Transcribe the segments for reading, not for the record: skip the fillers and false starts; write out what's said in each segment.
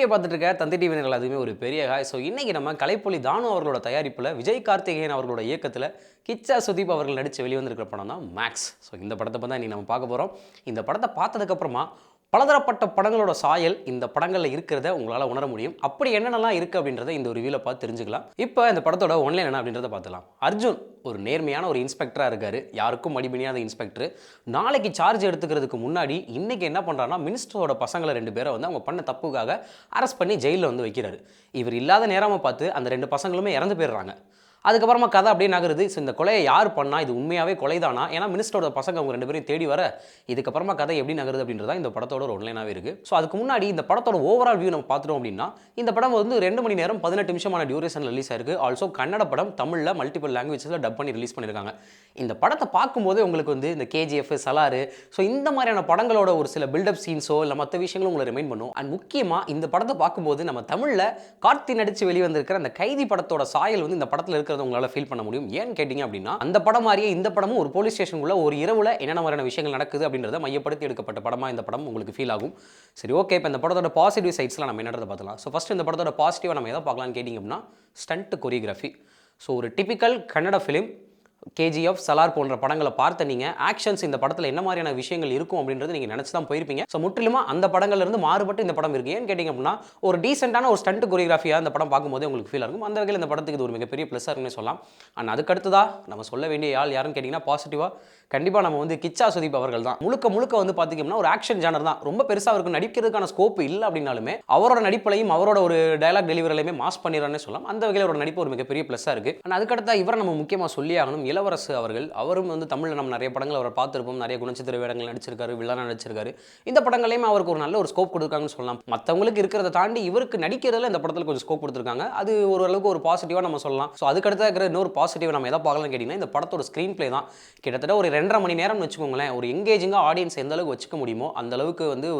Video பார்த்துட்டு இருக்க தந்தி TV நேயர்கள் அதுவுமே ஒரு பெரிய ஹாய். ஸோ இன்னைக்கு நம்ம கலைப்புலி தானு அவர்களோட தயாரிப்பில் விஜய் கார்த்திகேயன் அவர்களோட இயக்கத்தில் கிச்சா சுதீப் அவர்கள் நடித்து வெளிவந்திருக்கிற படம் தான் மேக்ஸ். ஸோ இந்த படத்தை பற்றி தான் இன்னைக்கு நம்ம பார்க்க போகிறோம். இந்த படத்தை பார்த்ததுக்கப்புறமா பலதரப்பட்ட படங்களோட சாயல் இந்த படங்களில் இருக்கிறத உங்களால் உணர முடியும். அப்படி என்னென்னலாம் இருக்குது அப்படின்றத இந்த ஒரு ரிவ்யூவில் பார்த்து தெரிஞ்சுக்கலாம். இப்போ இந்த படத்தோட ஒன்லைன் என்ன அப்படின்றத பார்த்துலாம். அர்ஜுன் ஒரு நேர்மையான ஒரு இன்ஸ்பெக்டராக இருக்கார், யாருக்கும் மடிபணியாத இன்ஸ்பெக்டர். நாளைக்கு சார்ஜ் எடுத்துக்கிறதுக்கு முன்னாடி இன்றைக்கி என்ன பண்ணுறாருன்னா, மினிஸ்டரோட பசங்களை 2 பேரை வந்து அவங்க பண்ண தப்புக்காக அரெஸ்ட் பண்ணி ஜெயிலில் வந்து வைக்கிறாரு. இவர் இல்லாத நேரமாக பார்த்து அந்த 2 பசங்களுமே இறந்து போயிடுறாங்க. அதுக்கப்புறமா கதை அப்படியே நகருது. ஸோ இந்த கொலையை யார் பண்ணா, இது உண்மையாகவே கொலைதானா? ஏன்னா மினிஸ்டரோட பசங்க அவங்க 2 பேரையும் தேடி வர இதுக்கப்புறமா கதை எப்படி நகருது அப்படின்றதா இந்த படத்தோட ஒரு ஒன்லைனாகவே இருக்குது. ஸோ அதுக்கு முன்னாடி இந்த படத்தோட ஓவரால் வியூ நம்ம பார்த்துட்டோம் அப்படின்னா, இந்த படம் வந்து 2 மணி நேரம் 18 நிமிஷமான டியூரேஷன் ரிலீஸ் ஆயிருக்கு. ஆல்சோ கன்னட படம் தமிழில் மல்டிபிள் லாங்குவேஜஸில் டப் பண்ணி ரிலீஸ் பண்ணியிருக்காங்க. இந்த படத்தை பார்க்கும்போதே உங்களுக்கு வந்து இந்த கேஜிஎஃப், சலாரு, ஸோ இந்த மாதிரியான படங்களோட ஒரு சில பில்டப் சீன்ஸோ இல்லை மற்ற விஷயங்களும் உங்களை ரிமைண்ட் பண்ணும். அண்ட் முக்கியமாக இந்த படத்தை பார்க்கும்போது நம்ம தமிழில் கார்த்தி நடித்து வெளிவந்திருக்கிற அந்த கைதி படத்தோட சாயல் வந்து இந்த படத்தில் இருக்கிறத உங்களால் ஃபீல் பண்ண முடியும். ஏன்னு கேட்டிங்க அப்படின்னா, அந்த படம் மாதிரியே இந்த படமும் ஒரு போலீஸ் ஸ்டேஷனுக்குள்ள ஒரு இரவுல என்னென்ன மாதிரியான விஷயங்கள் நடக்குது அப்படின்றத மையப்படுத்தி எடுக்கப்பட்ட படமாக இந்த படம் உங்களுக்கு ஃபீல் ஆகும். சரி, ஓகே. இப்போ இந்த படத்தோட பாசிட்டிவ் சைட்ஸ்லாம் நம்ம என்னன்றதை பார்க்கலாம். ஸோ ஃபஸ்ட் இந்த படத்தோட பாசிட்டிவாக நம்ம எதை பார்க்கலாம்னு கேட்டிங்க அப்படின்னா, ஸ்டண்ட் கொரியோகிராஃபி. ஸோ ஒரு typical Kannada film KGF, Salaar போன்ற படங்களை பார்த்த நீங்கள் ஆக்ஷன்ஸ் இந்த படத்தில் என்ன மாதிரியான விஷயங்கள் இருக்கும் அப்படின்றது நீங்கள் நினச்சி தான் போயிருப்பீங்க. ஸோ முற்றிலுமா அந்த படங்கள்லேருந்து மாறுபட்டு இந்த படம் இருக்குது. ஏன்னு கேட்டிங்க அப்படின்னா, ஒரு டீசெண்டான ஒரு ஸ்டண்ட் கொரியோகிராஃபியாக இந்த படம் பார்க்கும்போது உங்களுக்கு ஃபீல் ஆகும். அந்த வகையில் இந்த படத்துக்கு இது ஒரு மிகப்பெரிய ப்ளஸ்ஸாக இருக்குன்னு சொல்லலாம். அண்ட் அதுக்கடுத்ததா நம்ம சொல்ல வேண்டிய ஆள் யாருன்னு கேட்டிங்கன்னா, பாசிட்டிவாக கண்டிப்பாக நம்ம வந்து கிச்சா சுதீப் அவர்கள் தான். முழுக்க வந்து பார்த்திங்கன்னா ஒரு ஆக்ஷன் ஜானர் தான். ரொம்ப பெருசாக அவருக்கு நடிக்கிறதுக்கான ஸ்கோப் இல்லை அப்படின்னாலுமே அவரோட நடிப்பையும் அவரோட ஒரு டயலாக் டெலிவரிலையுமே மாஸ் பண்ணிடுறான்னு சொல்லலாம். அந்த வகையில் அவரோட நடிப்பு ஒரு மிகப்பெரிய ப்ளஸ்ஸாக இருக்குது. அண்ட் அதுக்கடுத்தா இவரை நம்ம முக்கியமாக சொல்லி ஆகணும், இளவரசு அவர்கள். அவரும் வந்து தமிழில் நம்ம நிறைய படங்கள் அவரை பார்த்துருப்போம். நிறைய குணச்சித்திர வேடங்கள் நடிச்சிருக்காரு, வில்லனாக நடிச்சிருக்காரு. இந்த படங்களையும் அவருக்கு ஒரு நல்ல ஒரு ஸ்கோப் கொடுத்துருக்காங்கன்னு சொல்லலாம். மற்றவங்களுக்கு இருக்கிறத தாண்டி இவருக்கு நடிக்கிறதுல இந்த படத்தில் கொஞ்சம் ஸ்கோப் கொடுத்துருக்காங்க. அது ஓரளவுக்கு ஒரு பாசிட்டிவாக நம்ம சொல்லலாம். ஸோ அதுக்கடுத்தா இருக்கிற இன்னொரு பாசிட்டிவ் நம்ம எதை பார்க்கலாம்னு கேட்டிங்கன்னா, இந்த படத்தோட ஸ்க்ரீன் பிளே தான். கிட்டத்தட்ட ஒரு 2.5 மணி நேரம்னு வச்சுக்கோங்களேன். ஒரு எங்கேஜிங்காக ஆடியன்ஸ் எந்த அளவுக்கு வச்சுக்க முடியுமோ அந்த அளவுக்கு வந்து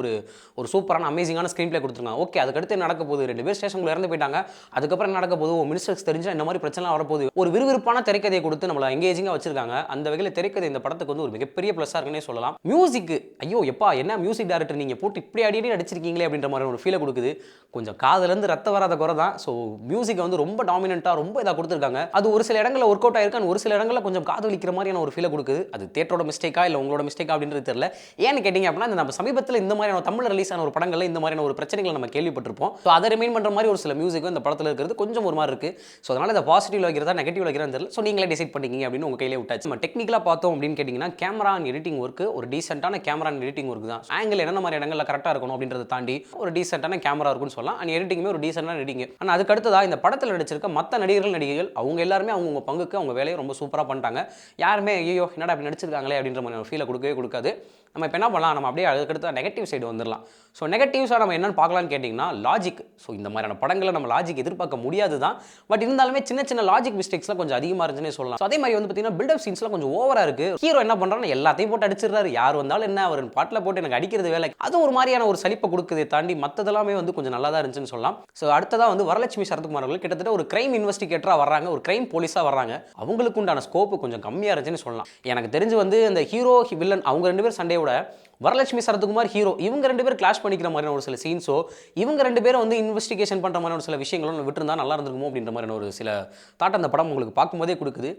ஒரு சூப்பரான அமேசிங்கான ஸ்க்ரீன் பிளே கொடுத்துருக்காங்க. ஓகே, அதுக்கடுத்து நடக்க போகுது, 2 பேர் ஸ்டேஷனுக்குள்ள இறந்து போயிட்டாங்க, அதுக்கப்புறம் நடக்க போகுது, மினிஸ்டர்ஸ் தெரிஞ்சா இந்த மாதிரி பிரச்சனை வரப்போகுது, ஒரு விறுவிறுப்பான திரைக்கதையை கொடுத்து நம்மளை எங்கேஜிங்காக வச்சிருக்காங்க. அந்த வகையில் திரைக்கதை இந்த படத்துக்கு வந்து ஒரு மிகப்பெரிய ப்ளஸ்ஸாக இருக்குன்னே சொல்லலாம். மியூசிக், ஐயோ எப்பா என்ன மியூசிக் டைரக்டர் நீங்கள் போட்டு இப்படி அடிக்கடி நடிச்சிருக்கீங்களே அப்படின்ற மாதிரி ஒரு ஃபீலை கொடுக்குது. கொஞ்சம் காதுலேருந்து ரத்த வராத குறை தான். ஸோ மியூசிக்கை வந்து ரொம்ப டாமினெண்ட்டாக ரொம்ப இதாக கொடுத்துருக்காங்க. அது ஒரு சில இடங்களில் ஒர்க் அவுட் ஆயிருக்கு, ஒரு சில இடங்களில் கொஞ்சம் காது வலிக்கிற மாதிரியான ஒரு ஃபீலை கொடுக்குது. அது தியேட்டரோட மிஸ்டேக்கா இல்லை உங்களோட மிஸ்டேக்கா அப்படின்றது தெரியல. ஏன்னு கேட்டிங்க அப்படின்னா, நம்ம சமீபத்தில் இந்த மாதிரியான தமிழ் ரிலீஸ் ஆன ஒரு படங்களில் இந்த மாதிரியான ஒரு பிரச்சனைகளை நம்ம கேள்விப்பட்டிருப்போம். ஸோ அதை ரிமைண்ட் பண்ணுற மாதிரி ஒரு சில மியூசிக் இந்த படத்தில் இருக்கிறது கொஞ்சம் ஒரு மாதிரி இருக்குது. ஸோ அதனால் இதை பாசிட்டிவ் வைக்கிறதா நெகட்டிவ் வைக்கிறதா தெரியல. ஸோ நீங்களே டிசைட் பண்ணிக்கிங்க அப்படின்னு உங்கள் கையிலே விட்டாச்சு. நம்ம டெக்னிக்கலாக பார்த்தோம் அப்படின்னு கேட்டிங்கன்னா, கேமரா அண்ட் எடிட்டிங் ஒர்க்கு ஒரு டீசென்ட்டான கேமரா அண்ட் எடிட்டிங் ஒர்க் தான். ஆங்கிள் என்ன மாதிரி இடங்களில் கரெக்டாக இருக்கணும் அப்படின்றத தாண்டி ஒரு டீசென்ட்டான கேமரா இருக்குன்னு சொல்லலாம். அண்ட் எடிட்டிங்குமே ஒரு டீசென்ட்டான எடிட்டிங். ஆனால் அதுக்கு அடுத்ததாக இந்த படத்தில் நடிச்சிருக்க மற்ற நடிகர்கள் அவங்க எல்லாருமே அவங்க பங்குக்கு அவங்க வேலையை ரொம்ப சூப்பராக பண்ணிட்டாங்க. யாருமே ஐயோ என்னடா அப்படி நடிச்சிருக்காங்களே அப்படின்ற மாதிரி ஒரு ஃபீலை கொடுக்கவே கொடுக்காது. நம்ம இப்போ என்ன பண்ணலாம், நம்ம அப்படியே அதுக்கடுத்து நெகட்டிவ் சைடு வந்துடலாம். ஸோ நெகட்டிவ்ஸாக நம்ம என்னென்னு பார்க்கலான்னு கேட்டிங்கன்னா, லாஜிக். ஸோ இந்த மாதிரியான படங்களை நம்ம லாஜிக் எதிர்பார்க்க முடியாது தான். பட் இருந்தாலுமே சின்ன லாஜிக் மிஸ்டேக்ஸ்லாம் கொஞ்சம் அதிகமாக இருந்துச்சுன்னு சொல்லலாம். ஸோ அதே மாதிரி வந்து பார்த்தீங்கன்னா, பில்டப் சீன்ஸ்லாம் கொஞ்சம் ஓவராக இருக்குது. ஹீரோ என்ன பண்ணுறான்னு எல்லாத்தையும் போட்டு அடிச்சிடுறாரு. யார் வந்தாலும் என்ன அவர் பாட்டில் போட்டு எனக்கு அடிக்கிறது வேலை. அது ஒரு மாதிரியான ஒரு சலிப்பை கொடுக்குதே தாண்டி மற்றதெல்லாமே வந்து கொஞ்சம் நல்லா தான் இருந்துச்சுன்னு சொல்லலாம். ஸோ அடுத்ததாக வந்து வரலட்சுமி சரத்குமார் அவர்கள் கிட்டத்தட்ட ஒரு கிரைம் இன்வெஸ்டிகேட்டராக வர்றாங்க, ஒரு கிரைம் போலீஸாக வர்றாங்க. அவங்களுக்கு உண்டான ஸ்கோப்பு கொஞ்சம் கம்மியாக இருந்துச்சுன்னு சொல்லலாம். எனக்கு தெரிஞ்சு வந்து இந்த ஹீரோ வில்லன் அவங்க 2 பேர் சண்டையோட வரலட்சுமி சரத்குமார் ஹீரோ இவங்க 2 பேர் கிளாஷ் பண்ணிக்கிற மாதிரியான ஒரு சில சீன்ஸோ, இவங்க 2 பேரும் வந்து இன்வெஸ்டிகேஷன் பண்ணுற மாதிரி ஒரு சில விஷயங்களும் விட்டுருந்தா நல்லா இருந்திருக்குமோ அப்படின்ற மாதிரியான ஒரு சில தாட் அந்த படம் உங்களுக்கு பார்க்கும்போதே கொடுக்குது.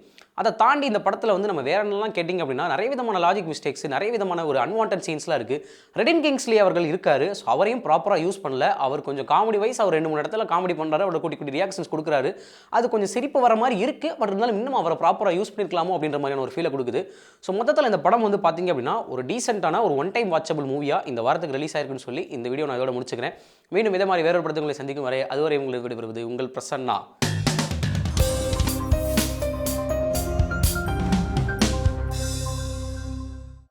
அதை தாண்டி இந்த படத்தில் வந்து நம்ம வேற என்னெல்லாம் கேட்டிங்க அப்படின்னா, நிறைய விதமான லாஜிக் மிஸ்டேக்ஸ், நிறைய விதமான ஒரு அன்வான்ட் சீன்ஸ்லாம் இருக்குது. ரெடின் கிங்ஸ்லி அவர்கள் இருக்காரு. ஸோ அவரையும் ப்ராப்பராக யூஸ் பண்ணல. அவர் கொஞ்சம் காமெடி வைஸ் அவர் 2-3 இடத்துல காமெடி பண்ணுறாரு, அவரோட குட்டி ரியாக்ஷன்ஸ் கொடுக்குறாரு. அது கொஞ்சம் சிரிப்பு வர மாதிரி இருக்குது. பட் இருந்தாலும் இன்னும் அவரை ப்ராப்பராக யூஸ் பண்ணிருக்கலாமோ அப்படின்ற மாதிரியான ஒரு ஃபீலை கொடுக்குது. ஸோ மொத்தத்தில் இந்த படம் வந்து பார்த்தீங்க அப்படின்னா ஒரு டீசென்ட்டான ஒரு ஒன் டைம் வாட்சபிள் மூவியாக இந்த வாரத்துக்கு ரிலீஸ் ஆயிருக்குன்னு சொல்லி இந்த வீடியோ நான் இதோட முடிச்சுக்கிறேன். மீண்டும் இதே மாதிரி வேறொரு படத்தை உங்களை சந்திக்கும் வரை அதுவரை உங்களுக்கு விடைபெறுவது உங்கள் பிரசன்னா.